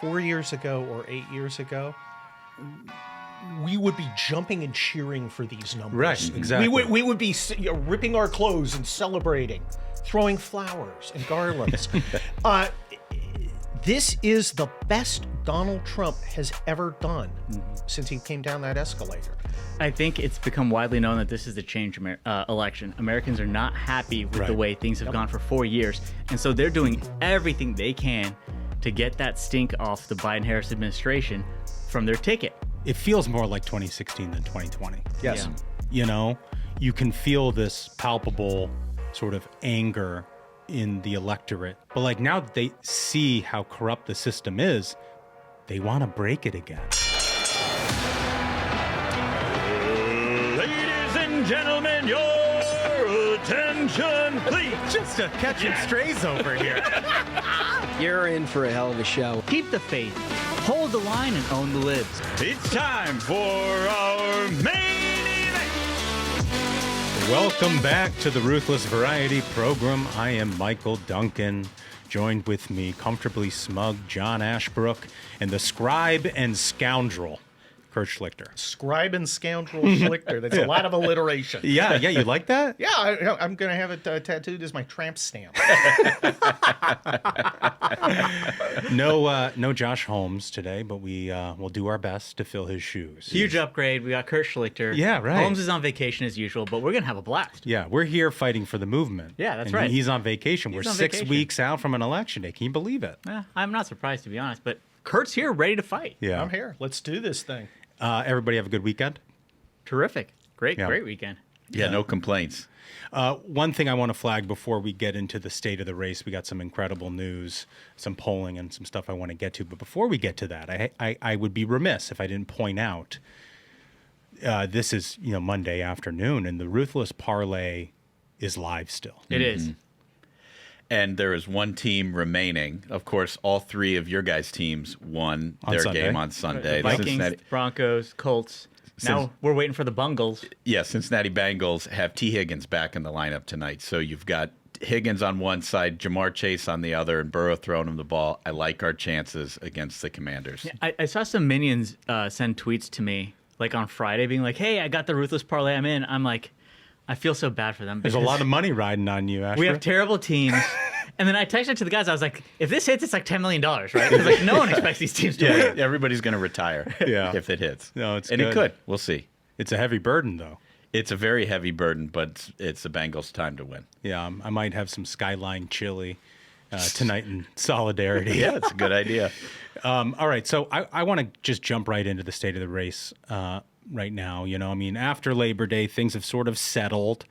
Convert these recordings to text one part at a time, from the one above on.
4 years ago or 8 years ago, we would be jumping and cheering for these numbers. Right, exactly. We would be ripping our clothes and celebrating, throwing flowers and garlands. This is the best Donald Trump has ever done since he came down that escalator. I think it's become widely known that this is the change election. Americans are not happy with the way things have gone for 4 years. And so they're doing everything they can to get that stink off the Biden-Harris administration from their ticket. It feels more like 2016 than 2020. Yes. Yeah. You know, you can feel this palpable sort of anger in the electorate. But like now that they see how corrupt the system is, they want to break it again. Ladies and gentlemen, your attention, please. Just a catching strays over here. You're in for a hell of a show. Keep the faith, hold the line, and own the libs. It's time for our main event. Welcome back to the Ruthless Variety Program. I am Michael Duncan. Joined with me, comfortably smug John Ashbrook, and the scribe and scoundrel, Kurt Schlichter. Scribe and scoundrel Schlichter. That's a lot of alliteration. Yeah, you like that? Yeah, I'm going to have it tattooed as my tramp stamp. No Josh Holmes today, but we'll do our best to fill his shoes. Huge upgrade. We got Kurt Schlichter. Yeah, right. Holmes is on vacation as usual, but we're going to have a blast. Yeah, we're here fighting for the movement. Yeah, that's and right. He's on vacation. We're on 6 vacation. weeks out from an election day. Can you believe it? I'm not surprised, to be honest, but Kurt's here ready to fight. Yeah. I'm here. Let's do this thing. Everybody have a good weekend? Terrific. Great Yeah. weekend. Yeah, no complaints. One thing I want to flag before we get into the state of the race, we got some incredible news, some polling, and some stuff I want to get to. But before we get to that, I would be remiss if I didn't point out this is Monday afternoon, and the Ruthless Parlay is live still. It is. And there is one team remaining. Of course, all three of your guys' teams won On their Sunday. game on Sunday. The Vikings, Cincinnati- Broncos, Colts. Now we're waiting for the Bungles. Yeah, Cincinnati Bengals have T. Higgins back in the lineup tonight. So you've got Higgins on one side, Jamar Chase on the other, and Burrow throwing him the ball. I like our chances against the Commanders. I saw some minions send tweets to me like on Friday being like, hey, I got the Ruthless Parlay I'm in. I'm like, I feel so bad for them. There's a lot of money riding on you, Ashbrook. We have terrible teams. And then I texted to the guys. I was like, if this hits, it's like $10 million, right? Because like no one expects these teams to win. Everybody's going to retire if it hits. No, it's and good. it could. We'll see. It's a heavy burden, though. It's a very heavy burden, but it's the Bengals' time to win. Yeah, I might have some Skyline chili tonight in solidarity. Yeah, it's a good idea. All right, so I want to just jump right into the state of the race right now. After Labor Day, things have sort of settled.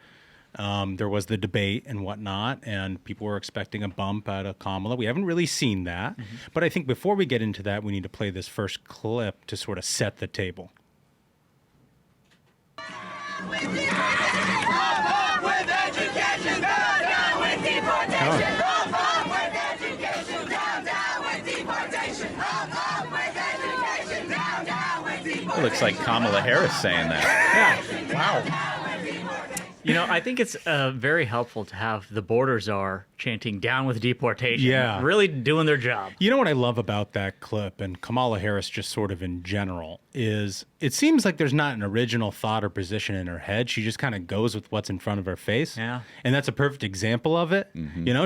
There was the debate and whatnot, and people were expecting a bump out of Kamala. We haven't really seen that. But I think before we get into that, we need to play this first clip to sort of set the table. With education, down with deportation. Up with education, down with deportation. Up with education, down with deportation. Looks like Kamala Harris saying that. Yeah. Wow. I think it's very helpful to have the border czar chanting down with deportation. Yeah. Really doing their job. You know what I love about that clip and Kamala Harris just sort of in general is it seems like there's not an original thought or position in her head. She just kind of goes with what's in front of her face. Yeah. And that's a perfect example of it.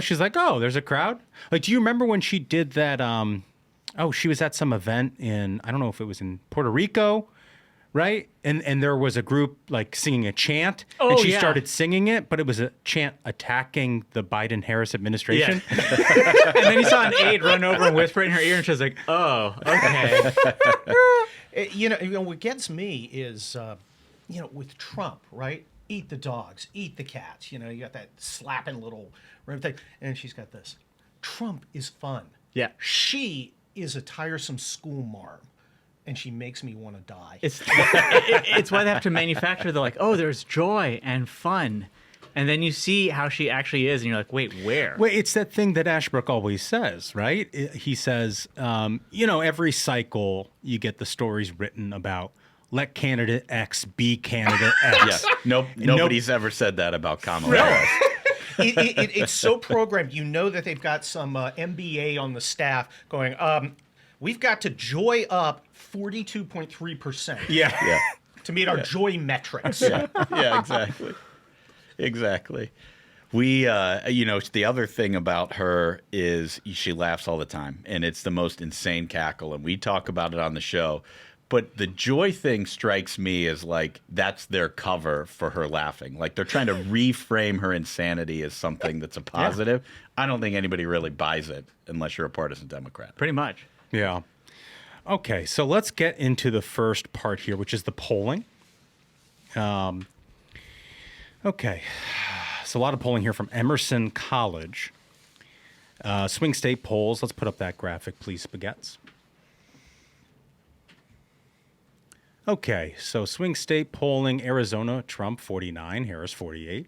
She's like, oh, there's a crowd. Like, do you remember when she did that? She was at some event in, I don't know if it was in Puerto Rico. Right? And there was a group like singing a chant and she started singing it, but it was a chant attacking the Biden-Harris administration. Yeah. And then you saw an aide run over and whisper in her ear and she was like, oh, okay. What gets me is, with Trump, right? Eat the dogs, eat the cats. You got that slapping little thing. And she's got this. Trump is fun. Yeah. She is a tiresome school marm. And she makes me want to die. It's why they have to manufacture there's joy and fun. And then you see how she actually is, and you're like, wait, where? Well, it's that thing that Ashbrook always says, right? He says, every cycle you get the stories written about let candidate X be candidate X. Yeah. Nobody's ever said that about Kamala Harris. It's so programmed. You know that they've got some MBA on the staff going, we've got to joy up 42.3% Yeah. to meet our joy metrics. Yeah, exactly. We, the other thing about her is she laughs all the time, and it's the most insane cackle, and we talk about it on the show. But the joy thing strikes me as like that's their cover for her laughing. Like they're trying to reframe her insanity as something that's a positive. I don't think anybody really buys it unless you're a partisan Democrat. Pretty much. Yeah. Okay, so let's get into the first part here, which is the polling. Okay, so a lot of polling here from Emerson College. Swing state polls. Let's put up that graphic, please, Spaghettis. Okay, so swing state polling, Arizona, Trump 49, Harris 48.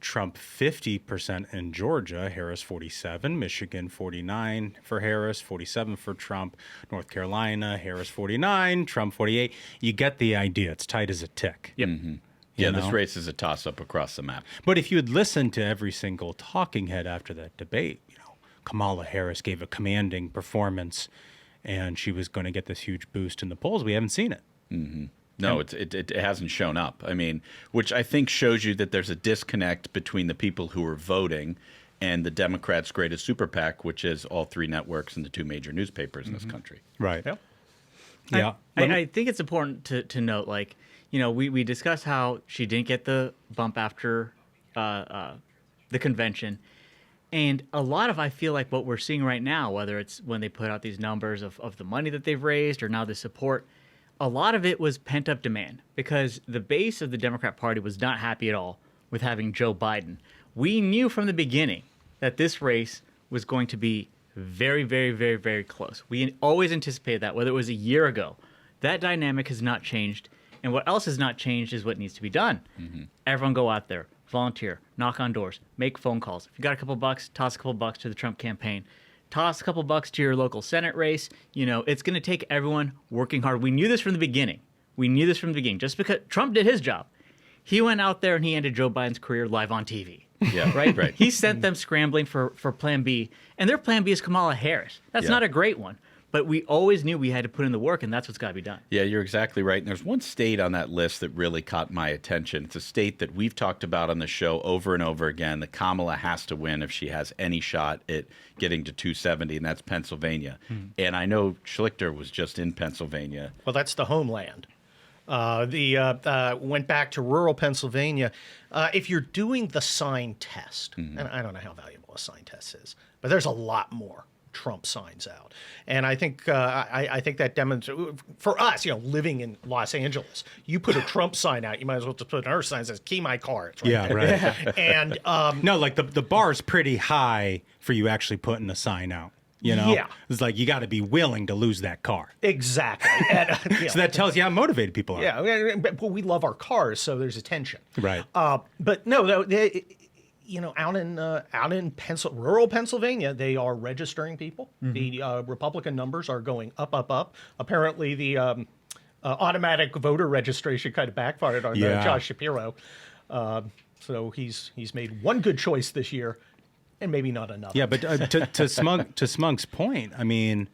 Trump 50% in Georgia, Harris 47. Michigan 49 for Harris, 47 for Trump. North Carolina, Harris 49, Trump 48. You get the idea. It's tight as a tick. Yep. Yeah, You this know? race is a toss-up across the map. But if you had listened to every single talking head after that debate, Kamala Harris gave a commanding performance, and she was going to get this huge boost in the polls. We haven't seen it. No, it hasn't shown up. I mean, which I think shows you that there's a disconnect between the people who are voting and the Democrats' greatest super PAC, which is all three networks and the two major newspapers in this country. Right. Yep. Yeah. I think it's important to note, like, we discussed how she didn't get the bump after the convention. And a lot of, I feel like what we're seeing right now, whether it's when they put out these numbers of the money that they've raised or now the support, a lot of it was pent-up demand because the base of the Democrat Party was not happy at all with having Joe Biden. We knew from the beginning that this race was going to be very, very, very, very close. We always anticipated that, whether it was a year ago. That dynamic has not changed. And what else has not changed is what needs to be done. Everyone go out there, volunteer, knock on doors, make phone calls. If you got a couple bucks, toss a couple bucks to the Trump campaign. Toss a couple bucks to your local Senate race. It's going to take everyone working hard. We knew this from the beginning. Just because Trump did his job. He went out there and he ended Joe Biden's career live on TV. Yeah, right? He sent them scrambling for Plan B. And their Plan B is Kamala Harris. That's not a great one. But we always knew we had to put in the work, and that's what's got to be done. Yeah, you're exactly right. And there's one state on that list that really caught my attention. It's a state that we've talked about on the show over and over again that Kamala has to win if she has any shot at getting to 270, and that's Pennsylvania. And I know Schlichter was just in Pennsylvania. Well, that's the homeland. Went back to rural Pennsylvania. If you're doing the sign test, and I don't know how valuable a sign test is, but there's a lot more Trump signs out, and I think I think that demonstrates for us, living in Los Angeles. You put a Trump sign out, you might as well just put another sign that says "Key my car." It's right there. Right. And No, like the bar's pretty high for you actually putting a sign out. Yeah. It's like you got to be willing to lose that car. exactly. And, So that tells you how motivated people are. yeah, but we love our cars, so there's a tension. Right. But no, out in rural Pennsylvania, they are registering people. The Republican numbers are going up. Apparently, the automatic voter registration kind of backfired on Josh Shapiro. So he's made one good choice this year, and maybe not another. Yeah, but to Smug's point, I mean,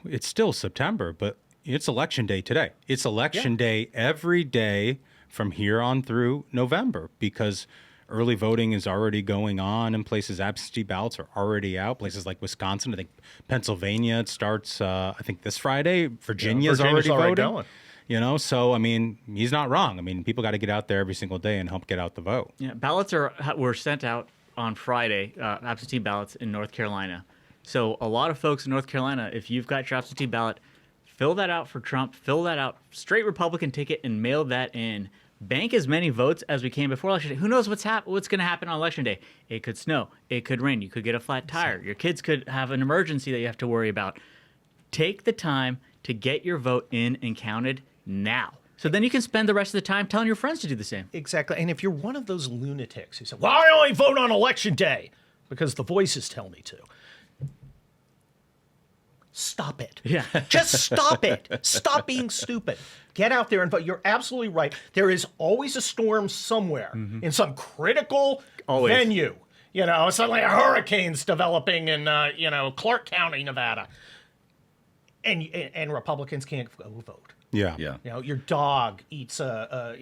it's still September, but it's election day today. It's election day every day from here on through November because early voting is already going on in places. Absentee ballots are already out. Places like Wisconsin, I think Pennsylvania, it starts, I think this Friday. Virginia's already voting. Going. So, I mean, he's not wrong. I mean, people got to get out there every single day and help get out the vote. Yeah, ballots were sent out on Friday, absentee ballots in North Carolina. So a lot of folks in North Carolina, if you've got your absentee ballot, fill that out for Trump, fill that out, straight Republican ticket, and mail that in. Bank as many votes as we can before election day. Who knows what's going to happen on election day? It could snow. It could rain. You could get a flat tire. Your kids could have an emergency that you have to worry about. Take the time to get your vote in and counted now. So then you can spend the rest of the time telling your friends to do the same. Exactly. And if you're one of those lunatics who say, well, I only vote on election day because the voices tell me to. Stop it. Yeah. Just stop it. Stop being stupid. Get out there and vote. You're absolutely right. There is always a storm somewhere in some critical venue. Suddenly a hurricane's developing in, Clark County, Nevada. and Republicans can't go vote. Yeah. Yeah. You know, your dog eats I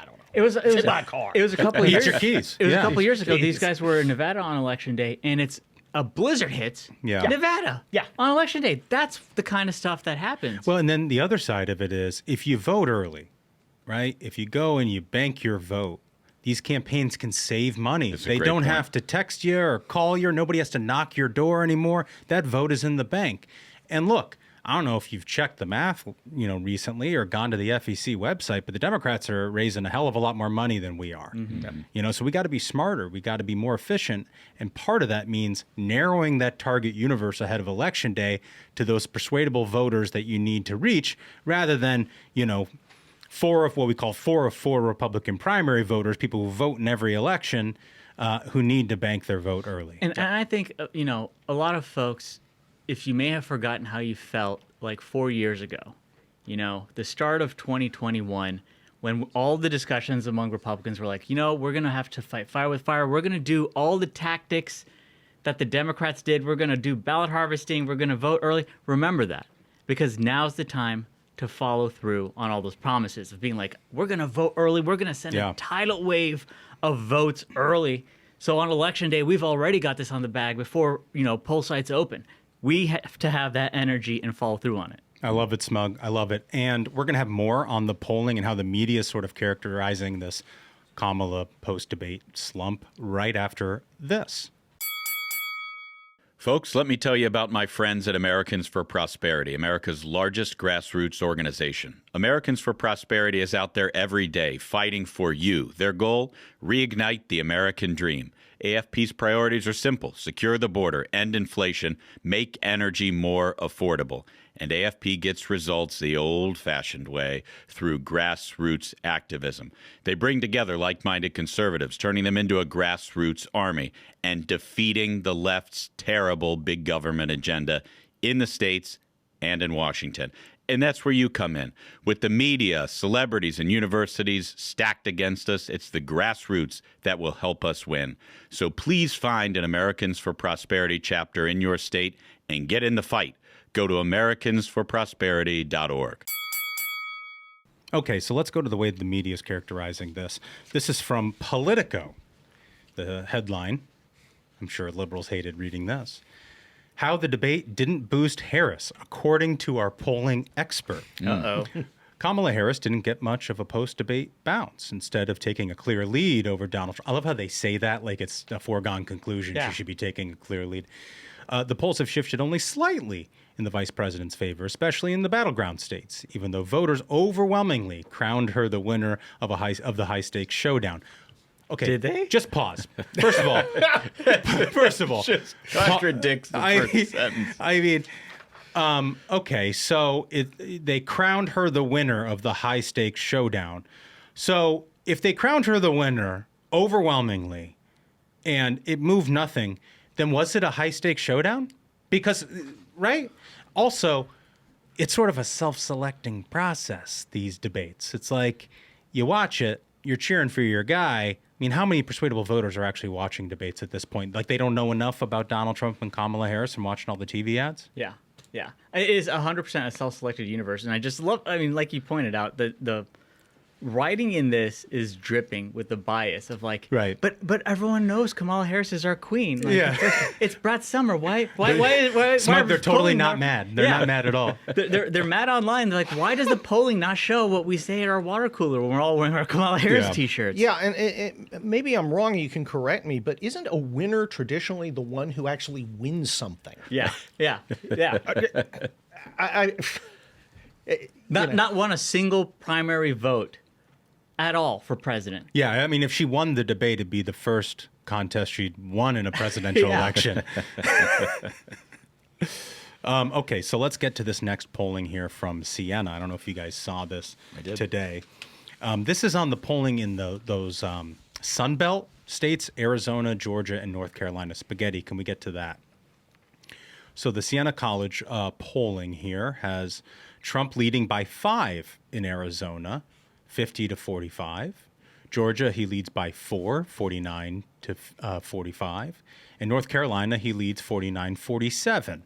don't know. It was my car. It was a couple Eats years. your keys. It was Yeah. a couple years ago. These Keys. guys were in Nevada on election day, and it's a blizzard hits Yeah. Nevada. Yeah. On election day, that's the kind of stuff that happens. Well, and then the other side of it is if you vote early, right? If you go and you bank your vote, these campaigns can save money. That's a They great don't point. have to text you or call you. Nobody has to knock your door anymore. That vote is in the bank. And look, I don't know if you've checked the math, recently or gone to the FEC website, but the Democrats are raising a hell of a lot more money than we are. So we got to be smarter. We got to be more efficient. And part of that means narrowing that target universe ahead of election day to those persuadable voters that you need to reach rather than, four of four Republican primary voters, people who vote in every election, who need to bank their vote early. And I think, a lot of folks, if you may have forgotten how you felt like 4 years ago, the start of 2021, when all the discussions among Republicans were like, we're going to have to fight fire with fire. We're going to do all the tactics that the Democrats did. We're going to do ballot harvesting. We're going to vote early. Remember that, because now's the time to follow through on all those promises of being like, we're going to vote early. We're going to send a tidal wave of votes early. So on election day, we've already got this on the bag before, poll sites open. We have to have that energy and follow through on it. I love it, Smug. I love it. And we're going to have more on the polling and how the media is sort of characterizing this Kamala post-debate slump right after this. Folks, let me tell you about my friends at Americans for Prosperity, America's largest grassroots organization. Americans for Prosperity is out there every day fighting for you. Their goal? Reignite the American dream. AFP's priorities are simple: secure the border, end inflation, make energy more affordable. And AFP gets results the old-fashioned way, through grassroots activism. They bring together like-minded conservatives, turning them into a grassroots army, and defeating the left's terrible big government agenda in the states and in Washington. And that's where you come in. With the media, celebrities, and universities stacked against us, it's the grassroots that will help us win. So please find an Americans for Prosperity chapter in your state and get in the fight. Go to americansforprosperity.org. Okay, so let's go to the way the media is characterizing this. This is from Politico, the headline. I'm sure liberals hated reading this. How the debate didn't boost Harris, according to our polling expert. Uh-oh. Kamala Harris didn't get much of a post-debate bounce. Instead of taking a clear lead over Donald Trump. I love how they say that like it's a foregone conclusion. Yeah. She should be taking a clear lead. The polls have shifted only slightly in the vice president's favor, especially in the battleground states, even though voters overwhelmingly crowned her the winner of the high-stakes showdown. Okay, Did they? Just pause. First of all, Just contradicts the first sentence. I mean, okay, so they crowned her the winner of the high-stakes showdown. So if they crowned her the winner overwhelmingly and it moved nothing, then was it a high-stakes showdown? Because, right? Also, it's sort of a self-selecting process, these debates. It's like you watch it, you're cheering for your guy. I mean, how many persuadable voters are actually watching debates at this point? Like, they don't know enough about Donald Trump and Kamala Harris from watching all the TV ads? Yeah. It is 100% a self-selected universe. And I just love, like you pointed out, the writing in this is dripping with the bias of like, Right. But everyone knows Kamala Harris is our queen. Like, Yeah. it's Brad Summer. Why Smug, they're totally polling not mad. They're not mad at all. They're mad online. They're like, why does the polling not show what we say at our water cooler when we're all wearing our Kamala Harris Yeah. t-shirts? Yeah, and maybe I'm wrong. You can correct me, but isn't a winner traditionally the one who actually wins something? Yeah. Not won a single primary vote at all for president. Yeah, I mean, if she won the debate, it'd be the first contest she'd won in a presidential Yeah. election. Okay, so let's get to this next polling here from Siena. I don't know if you guys saw this today. This is on the polling in those Sun Belt states, Arizona, Georgia, and North Carolina. Spaghetti, can we get to that? So the Siena College polling here has Trump leading by 5 in Arizona, 50 to 45. Georgia, he leads by 4, 49 to 45. In North Carolina, he leads 49-47.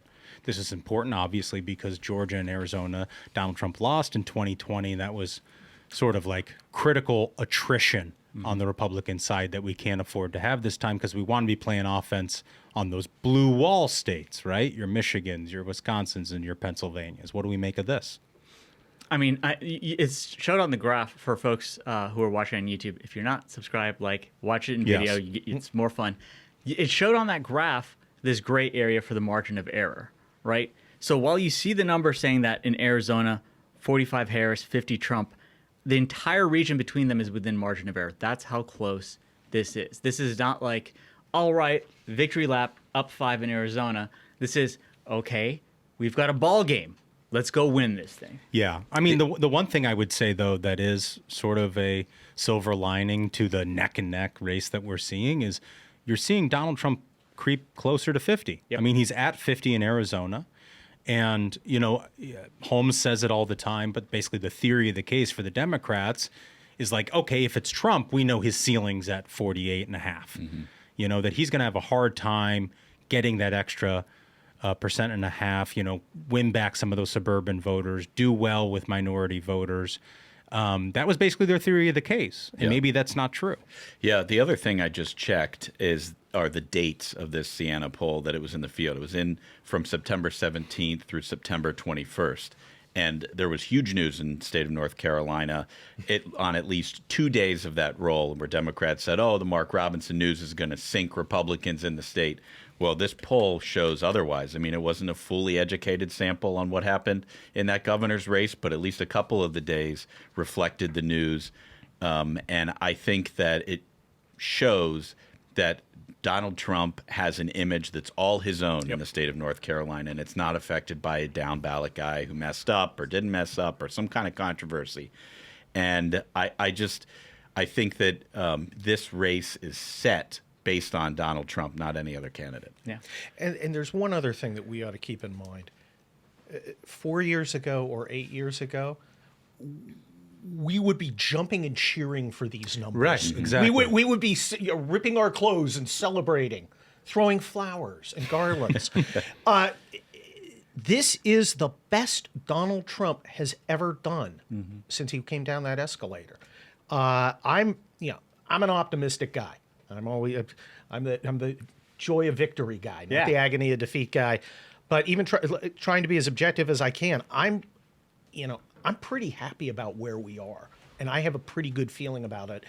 This is important, obviously, because Georgia and Arizona, Donald Trump lost in 2020. That was sort of like critical attrition on the Republican side that we can't afford to have this time because we want to be playing offense on those blue wall states, right? Your Michigans, your Wisconsins, and your Pennsylvanias. What do we make of this? I mean, it's showed on the graph for folks who are watching on YouTube. If you're not subscribed, watch it in video. Yes. It's more fun. It showed on that graph this gray area for the margin of error, right? So while you see the number saying that in Arizona, 45 Harris, 50 Trump, the entire region between them is within margin of error. That's how close this is. This is not like, all right, victory lap, up 5 in Arizona. This is, okay, we've got a ball game. Let's go win this thing. Yeah. I mean, the one thing I would say, though, that is sort of a silver lining to the neck and neck race that we're seeing is you're seeing Donald Trump creep closer to 50. Yep. I mean, he's at 50 in Arizona. And, you know, Holmes says it all the time, but basically the theory of the case for the Democrats is like, okay, if it's Trump, we know his ceiling's at 48 and a half. You know, that he's going to have a hard time getting that extra 1.5%, you know, win back some of those suburban voters, do well with minority voters. That was basically their theory of the case. And maybe that's not true. Yeah, the other thing I just checked are the dates of this Siena poll that it was in the field. It was in from September 17th through September 21st. And there was huge news in the state of North Carolina on at least 2 days of that roll where Democrats said, oh, the Mark Robinson news is going to sink Republicans in the state. Well, this poll shows otherwise. I mean, it wasn't a fully educated sample on what happened in that governor's race, but at least a couple of the days reflected the news. And I think that it shows that Donald Trump has an image that's all his own in the state of North Carolina, and it's not affected by a down ballot guy who messed up or didn't mess up or some kind of controversy. And I think that this race is set based on Donald Trump, not any other candidate. Yeah. And there's one other thing that we ought to keep in mind. 4 years ago or 8 years ago, we would be jumping and cheering for these numbers. Right, exactly. We would be ripping our clothes and celebrating, throwing flowers and garlands. This is the best Donald Trump has ever done since he came down that escalator. I'm an optimistic guy. I'm the joy of victory guy, not the agony of defeat guy. But even trying to be as objective as I can, I'm pretty happy about where we are, and I have a pretty good feeling about it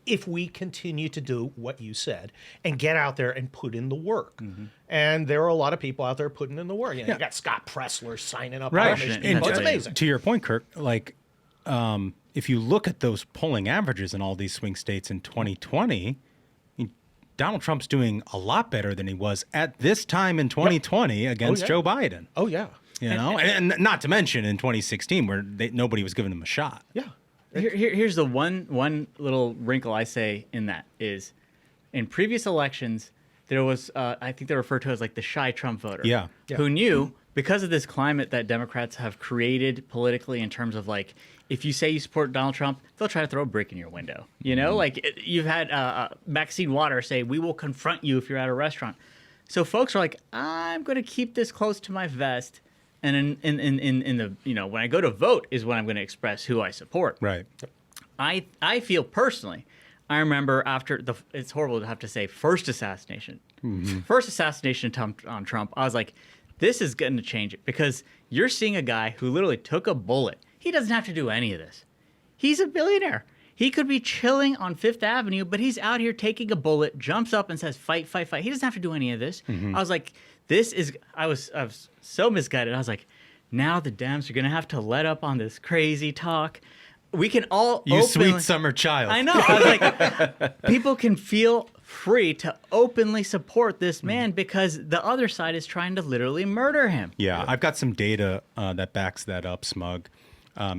if we continue to do what you said and get out there and put in the work. And there are a lot of people out there putting in the work. You got Scott Pressler signing up. Right. It's amazing. To your point, Kirk, if you look at those polling averages in all these swing states in 2020, Donald Trump's doing a lot better than he was at this time in 2020 against Joe Biden. Oh, yeah. You know, and not to mention in 2016 where nobody was giving him a shot. Yeah. Here's the one little wrinkle I say in that is, in previous elections, there was I think they're referred to as like the shy Trump voter, who knew because of this climate that Democrats have created politically in terms of like, if you say you support Donald Trump, they'll try to throw a brick in your window. You know, you've had Maxine Waters say, "We will confront you if you're at a restaurant." So folks are like, "I'm going to keep this close to my vest." And in the when I go to vote is when I'm going to express who I support. Right. I feel personally, I remember after it's horrible to have to say first assassination on Trump. I was like, this is going to change it because you're seeing a guy who literally took a bullet. He doesn't have to do any of this. He's a billionaire. He could be chilling on Fifth Avenue, but he's out here taking a bullet, jumps up and says, fight, fight, fight. He doesn't have to do any of this. I was like, I was so misguided. I was like, now the Dems are going to have to let up on this crazy talk. We can all sweet summer child. I know. I was like, people can feel free to openly support this man because the other side is trying to literally murder him. Yeah, I've got some data that backs that up, Smug.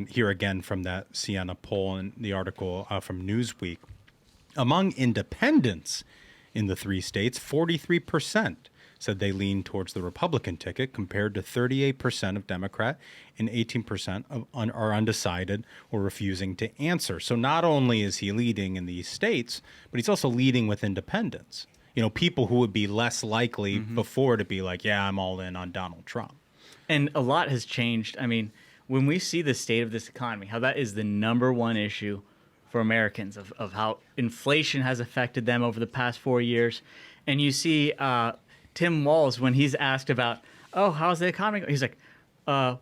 Here again from that Siena poll and the article from Newsweek. Among independents in the 3 states, 43% said they lean towards the Republican ticket compared to 38% of Democrat and 18% are undecided or refusing to answer. So not only is he leading in these states, but he's also leading with independents. people who would be less likely before to be like, yeah, I'm all in on Donald Trump. And a lot has changed. I mean, when we see the state of this economy, how that is the number one issue for Americans of how inflation has affected them over the past 4 years. And you see Tim Walz, when he's asked about, oh, how's the economy going? He's like,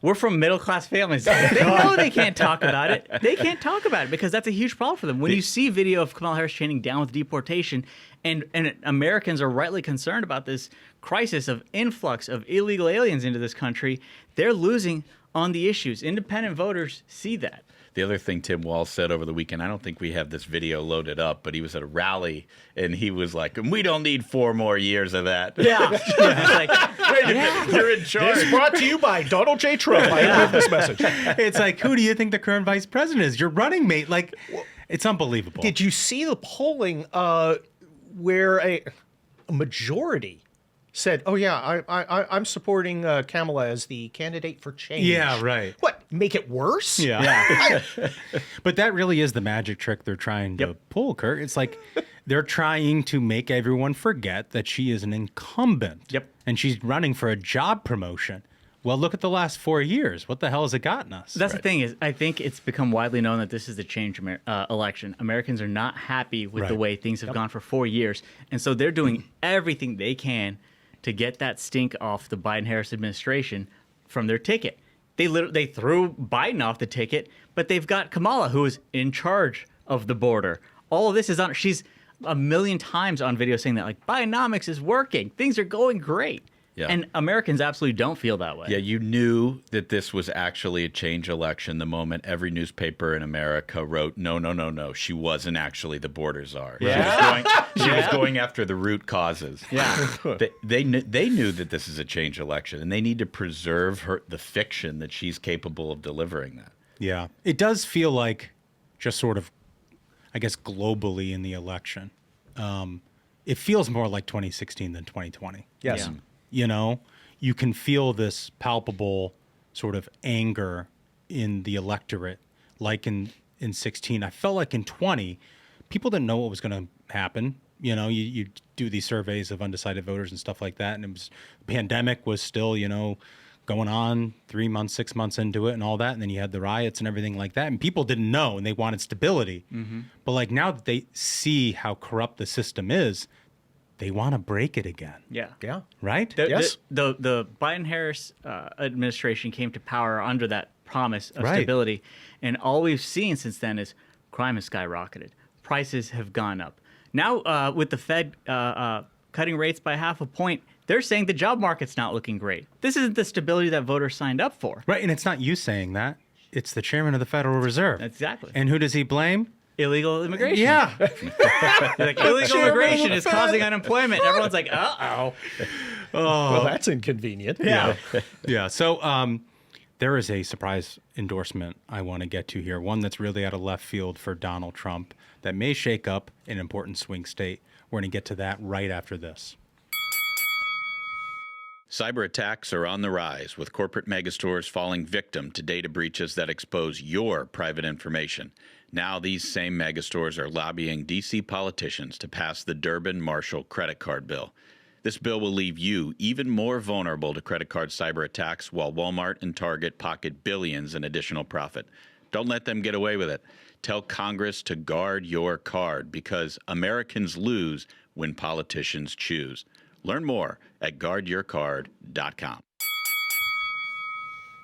we're from middle-class families. They know they can't talk about it. They can't talk about it because that's a huge problem for them. When you see video of Kamala Harris chanting down with deportation, and Americans are rightly concerned about this crisis of influx of illegal aliens into this country, they're losing on the issues. Independent voters see that. The other thing Tim Walz said over the weekend, I don't think we have this video loaded up, but he was at a rally and he was like, we don't need 4 more years of that. Yeah. It's like, You're in charge. This brought to you by Donald J. Trump. I approve this message. It's like, who do you think the current vice president is? Your running mate. Like, it's unbelievable. Did you see the polling where a majority said, "Oh yeah, I'm supporting Kamala as the candidate for change"? Yeah, right. What? Make it worse? Yeah. But that really is the magic trick they're trying to pull, Kurt. It's like they're trying to make everyone forget that she is an incumbent. Yep. And she's running for a job promotion. Well, look at the last 4 years. What the hell has it gotten us? That's the thing is, I think it's become widely known that this is a change election. Americans are not happy with the way things have gone for 4 years. And so they're doing everything they can to get that stink off the Biden-Harris administration from their ticket. They threw Biden off the ticket, but they've got Kamala, who is in charge of the border. All of this is on. She's a million times on video saying that, like, Bidenomics is working. Things are going great. Yeah. And Americans absolutely don't feel that way. Yeah, you knew that this was actually a change election the moment every newspaper in America wrote, no, she wasn't actually the border czar. Yeah. She was going after the root causes. Yeah. They knew that this is a change election, and they need to preserve the fiction that she's capable of delivering that. Yeah. It does feel like just sort of, I guess, globally in the election, it feels more like 2016 than 2020. Yes. Yeah. You can feel this palpable sort of anger in the electorate, like in 16. I felt like in 20, people didn't know what was going to happen. You do these surveys of undecided voters and stuff like that, and the pandemic was still, going on 3 months, 6 months into it and all that, and then you had the riots and everything like that, and people didn't know, and they wanted stability. Mm-hmm. But like now that they see how corrupt the system is, they want to break it again. Yeah. Yeah. Right? Yes. The Biden-Harris administration came to power under that promise of Right. stability. And all we've seen since then is crime has skyrocketed. Prices have gone up. Now, with the Fed cutting rates by 0.5 point, they're saying the job market's not looking great. This isn't the stability that voters signed up for. Right, and it's not you saying that. It's the chairman of the Federal Reserve. Exactly. And who does he blame? Illegal immigration. Yeah. Like, illegal immigration is causing unemployment. Everyone's like, uh-oh. Well, that's inconvenient. Yeah. Yeah. So there is a surprise endorsement I want to get to here, one that's really out of left field for Donald Trump that may shake up an important swing state. We're going to get to that right after this. Cyber attacks are on the rise, with corporate megastores falling victim to data breaches that expose your private information. Now these same megastores are lobbying D.C. politicians to pass the Durbin-Marshall credit card bill. This bill will leave you even more vulnerable to credit card cyber attacks, while Walmart and Target pocket billions in additional profit. Don't let them get away with it. Tell Congress to guard your card, because Americans lose when politicians choose. Learn more at guardyourcard.com.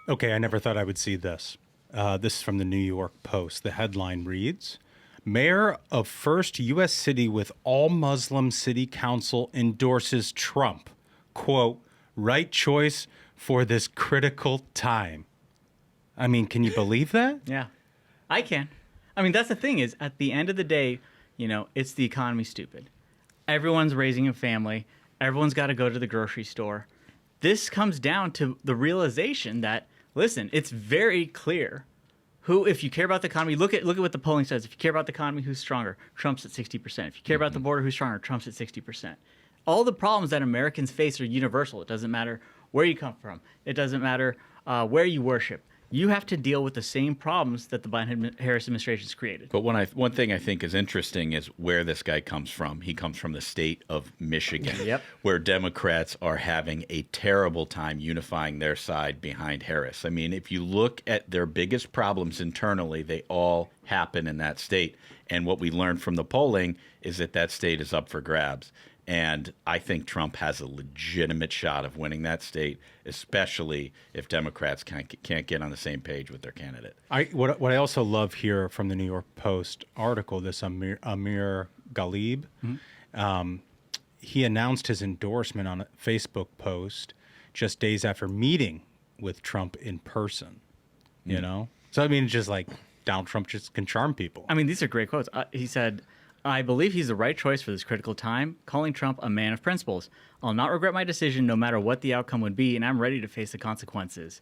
Okay, I never thought I would see this. This is from the New York Post. The headline reads, Mayor of first U.S. city with all-Muslim city council endorses Trump. Quote, right choice for this critical time. I mean, can you believe that? Yeah, I can. I mean, that's the thing is, at the end of the day, it's the economy, stupid. Everyone's raising a family. Everyone's got to go to the grocery store. This comes down to the realization that, listen, it's very clear who, if you care about the economy, look at what the polling says. If you care about the economy, who's stronger? Trump's at 60%. If you care about the border, who's stronger? Trump's at 60%. All the problems that Americans face are universal. It doesn't matter where you come from. It doesn't matter where you worship. you have to deal with the same problems that the Biden-Harris administration's created. But one thing I think is interesting is where this guy comes from. He comes from the state of Michigan, Yep. where Democrats are having a terrible time unifying their side behind Harris. I mean, if you look at their biggest problems internally, they all happen in that state. And what we learned from the polling is that that state is up for grabs. And I think Trump has a legitimate shot of winning that state, especially if Democrats can't get on the same page with their candidate. What I also love here from the New York Post article, this Amir Ghalib, he announced his endorsement on a Facebook post just days after meeting with Trump in person. You know, so I mean, it's just like Donald Trump just can charm people. I mean, these are great quotes. He said, I believe he's the right choice for this critical time, calling Trump a man of principles. I'll not regret my decision no matter what the outcome would be, and I'm ready to face the consequences.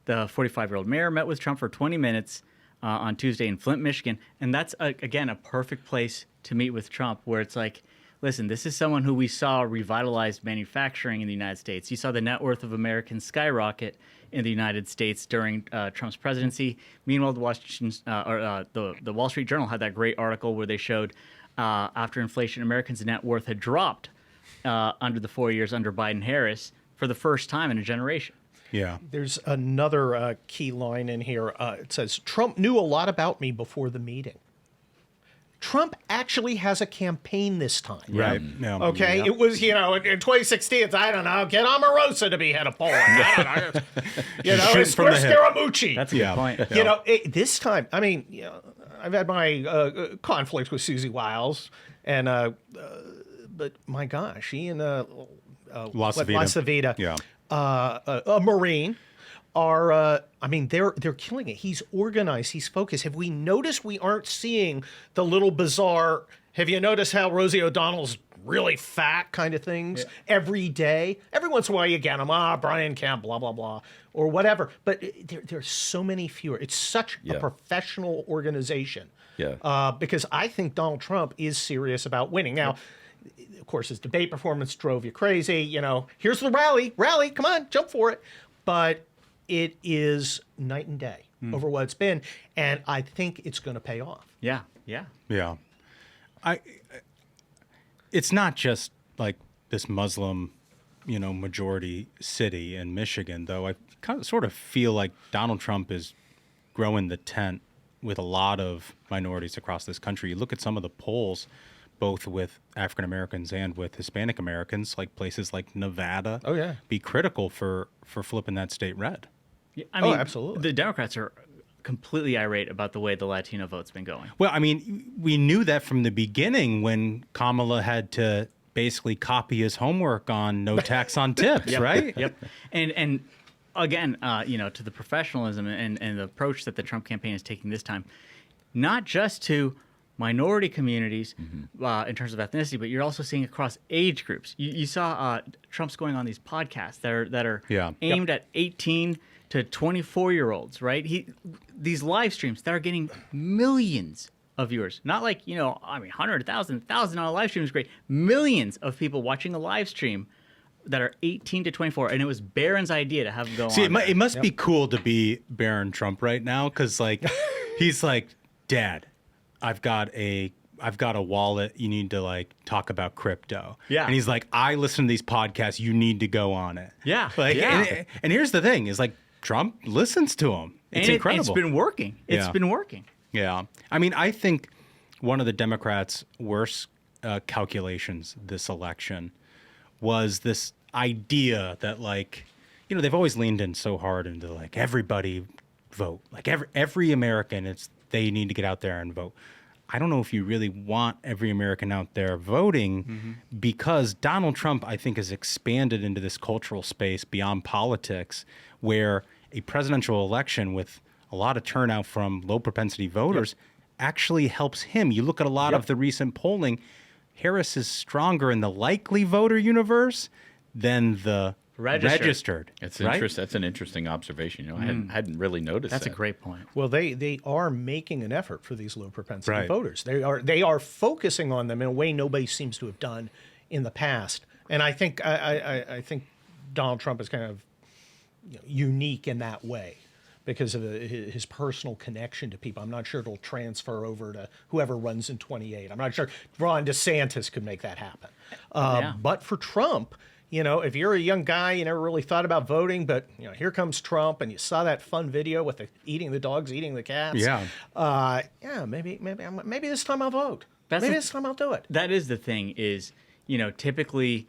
The 45-year-old mayor met with Trump for 20 minutes on Tuesday in Flint, Michigan, and that's, again, a perfect place to meet with Trump, where it's like, listen, this is someone who we saw revitalize manufacturing in the United States. You saw the net worth of Americans skyrocket in the United States during Trump's presidency. Meanwhile, the Wall Street Journal had that great article where they showed after inflation, Americans' net worth had dropped under the 4 years under Biden-Harris for the first time in a generation. Yeah. There's another key line in here. It says, Trump knew a lot about me before the meeting. Trump actually has a campaign this time. Right. Yeah. Okay, Yeah. it was, in 2016, I don't know, get Omarosa to be head of Poland. I don't know. It's from the hip. Scaramucci. That's a good point. This time, I mean, I've had my conflicts with Susie Wiles, and but my gosh, she and Lasavita. Yeah. a Marine, are they're killing it. He's organized, he's focused. Have we noticed we aren't seeing the little bizarre, have you noticed how Rosie O'Donnell's really fat kind of things every day? Every once in a while you get them, Brian Kemp, blah, blah, blah, or whatever. But there's so many fewer. It's such a professional organization. Yeah. Because I think Donald Trump is serious about winning. Now, of course, his debate performance drove you crazy. Here's the rally, come on, jump for it. But it is night and day over what it's been, and I think it's going to pay off. Yeah. Yeah. It's not just like this Muslim, majority city in Michigan, though. I sort of feel like Donald Trump is growing the tent with a lot of minorities across this country. You look at some of the polls, both with African Americans and with Hispanic Americans, like places like Nevada. Oh, yeah. Be critical for flipping that state red. Yeah, I mean, absolutely. The Democrats are completely irate about the way the Latino vote's been going. Well, I mean, we knew that from the beginning when Kamala had to basically copy his homework on no tax on tips, right? Yep. And again, to the professionalism and the approach that the Trump campaign is taking this time, not just to minority communities in terms of ethnicity, but you're also seeing across age groups. You saw Trump's going on these podcasts that are aimed at 18 to 24-year-olds, right? These live streams that are getting millions of viewers. Not like, 100,000, 1,000 on a live stream is great. Millions of people watching a live stream that are 18 to 24, and it was Barron's idea to have them go on. It must be cool to be Barron Trump right now, because he's like, Dad, I've got a wallet. You need to talk about crypto. Yeah. And he's like, I listen to these podcasts. You need to go on it. Yeah. And here's the thing: is Trump listens to him. It's incredible. It's been working. It's been working. Yeah. I mean, I think one of the Democrats' worst calculations this election was this idea that they've always leaned in so hard into everybody vote, every American. They need to get out there and vote. I don't know if you really want every American out there voting because Donald Trump, I think, has expanded into this cultural space beyond politics where a presidential election with a lot of turnout from low propensity voters actually helps him. You look at a lot of the recent polling, Harris is stronger in the likely voter universe than the registered. It's right? That's an interesting observation. I hadn't really noticed That's that. a great point. Well, they are making an effort for these low propensity voters. They are focusing on them in a way nobody seems to have done in the past. And I think I think Donald Trump is kind of unique in that way. because of his personal connection to people. I'm not sure it'll transfer over to whoever runs in 28. I'm not sure Ron DeSantis could make that happen. But for Trump, if you're a young guy, you never really thought about voting, but here comes Trump, and you saw that fun video with the dogs eating the cats. Maybe this time I'll vote. This time I'll do it. That is the thing is, typically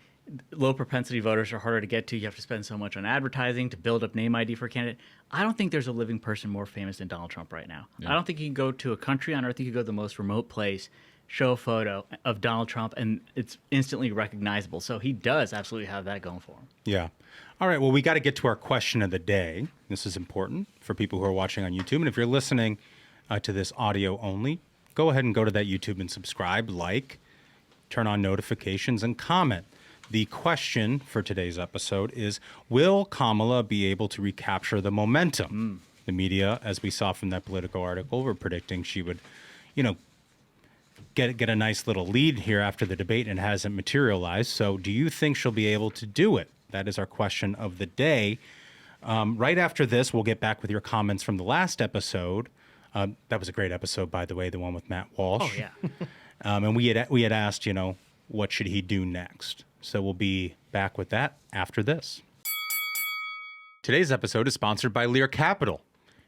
low propensity voters are harder to get to. You have to spend so much on advertising to build up name ID for a candidate. I don't think there's a living person more famous than Donald Trump right now. I don't think you can go to a country on earth, you could go to the most remote place, show a photo of Donald Trump, and it's instantly recognizable. So he does absolutely have that going for him. Yeah. All right. Well, we got to get to our question of the day. This is important for people who are watching on YouTube. And if you're listening to this audio only, go ahead and go to that YouTube and subscribe, turn on notifications, and comment. The question for today's episode is, will Kamala be able to recapture the momentum? The media, as we saw from that Politico article, were predicting she would, get a nice little lead here after the debate, and hasn't materialized. So do you think she'll be able to do it? That is our question of the day. Right after this, we'll get back with your comments from the last episode. That was a great episode, by the way, the one with Matt Walsh. Oh, yeah. And we had asked, what should he do next? So we'll be back with that after this. Today's episode is sponsored by Lear Capital.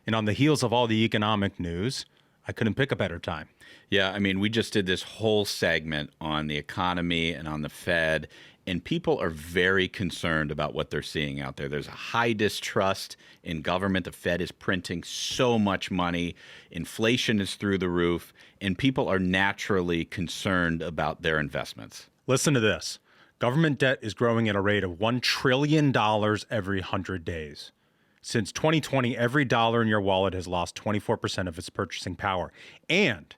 And on the heels of all the economic news, I couldn't pick a better time. Yeah, I mean, we just did this whole segment on the economy and on the Fed, and people are very concerned about what they're seeing out there. There's a high distrust in government. The Fed is printing so much money. Inflation is through the roof, and people are naturally concerned about their investments. Listen to this. Government debt is growing at a rate of $1 trillion every 100 days. Since 2020, every dollar in your wallet has lost 24% of its purchasing power. And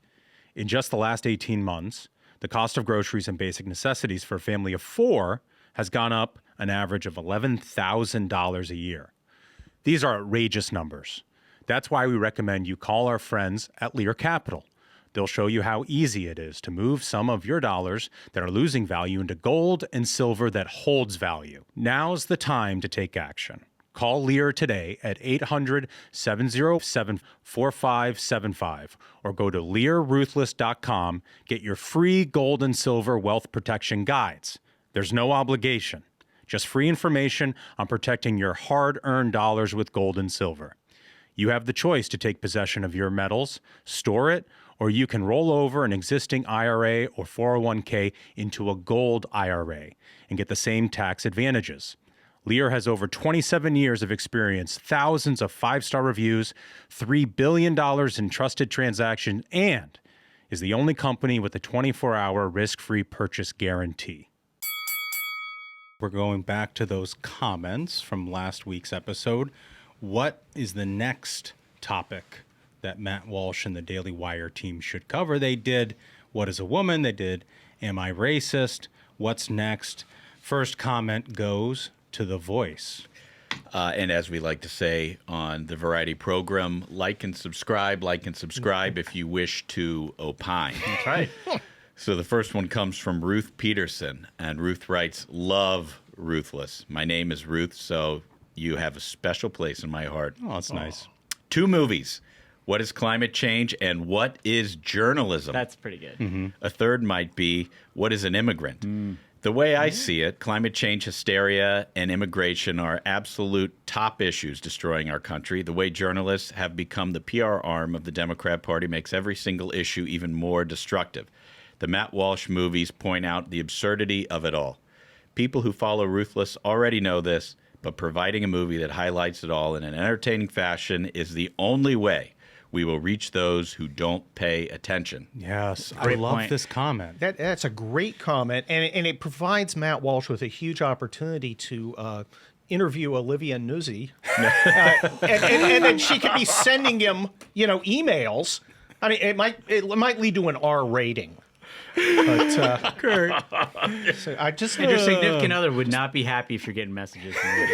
in just the last 18 months, the cost of groceries and basic necessities for a family of 4 has gone up an average of $11,000 a year. These are outrageous numbers. That's why we recommend you call our friends at Lear Capital. They'll show you how easy it is to move some of your dollars that are losing value into gold and silver that holds value. Now's the time to take action. Call Lear today at 800-707-4575 or go to LearRuthless.com. Get your free gold and silver wealth protection guides. There's no obligation, just free information on protecting your hard-earned dollars with gold and silver. You have the choice to take possession of your metals, store it, or you can roll over an existing IRA or 401k into a gold IRA and get the same tax advantages. Lear has over 27 years of experience, thousands of 5-star reviews, $3 billion in trusted transactions, and is the only company with a 24-hour risk-free purchase guarantee. We're going back to those comments from last week's episode. What is the next topic that Matt Walsh and the Daily Wire team should cover? They did What is a Woman? They did Am I Racist? What's next? First comment goes to The Voice. And as we like to say on the Variety program, like and subscribe if you wish to opine. That's right. So the first one comes from Ruth Peterson, and Ruth writes, love Ruthless. My name is Ruth, so you have a special place in my heart. Oh, that's nice. 2 movies. What is climate change and what is journalism? That's pretty good. Mm-hmm. A third might be, what is an immigrant? The way I see it, climate change, hysteria, and immigration are absolute top issues destroying our country. The way journalists have become the PR arm of the Democrat Party makes every single issue even more destructive. The Matt Walsh movies point out the absurdity of it all. People who follow Ruthless already know this, but providing a movie that highlights it all in an entertaining fashion is the only way we will reach those who don't pay attention. Yes, I Great love point. this comment. That's a great comment, and it provides Matt Walsh with a huge opportunity to interview Olivia Nuzzi, and then she could be sending him, emails. I mean, it might lead to an R rating. But Kurt, so I just And your significant other would not be happy if you're getting messages from you.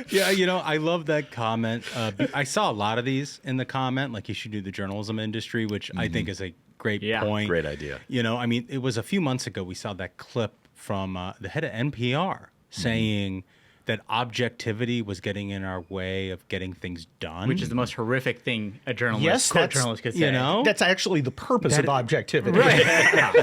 Yeah, I love that comment. I saw a lot of these in the comment, like you should do the journalism industry, which I think is a great point. Great idea. I mean, it was a few months ago we saw that clip from the head of NPR saying that objectivity was getting in our way of getting things done. Which is the most horrific thing a journalist, Yes, court that's- journalist could say. you know? That's actually the purpose of objectivity. Right.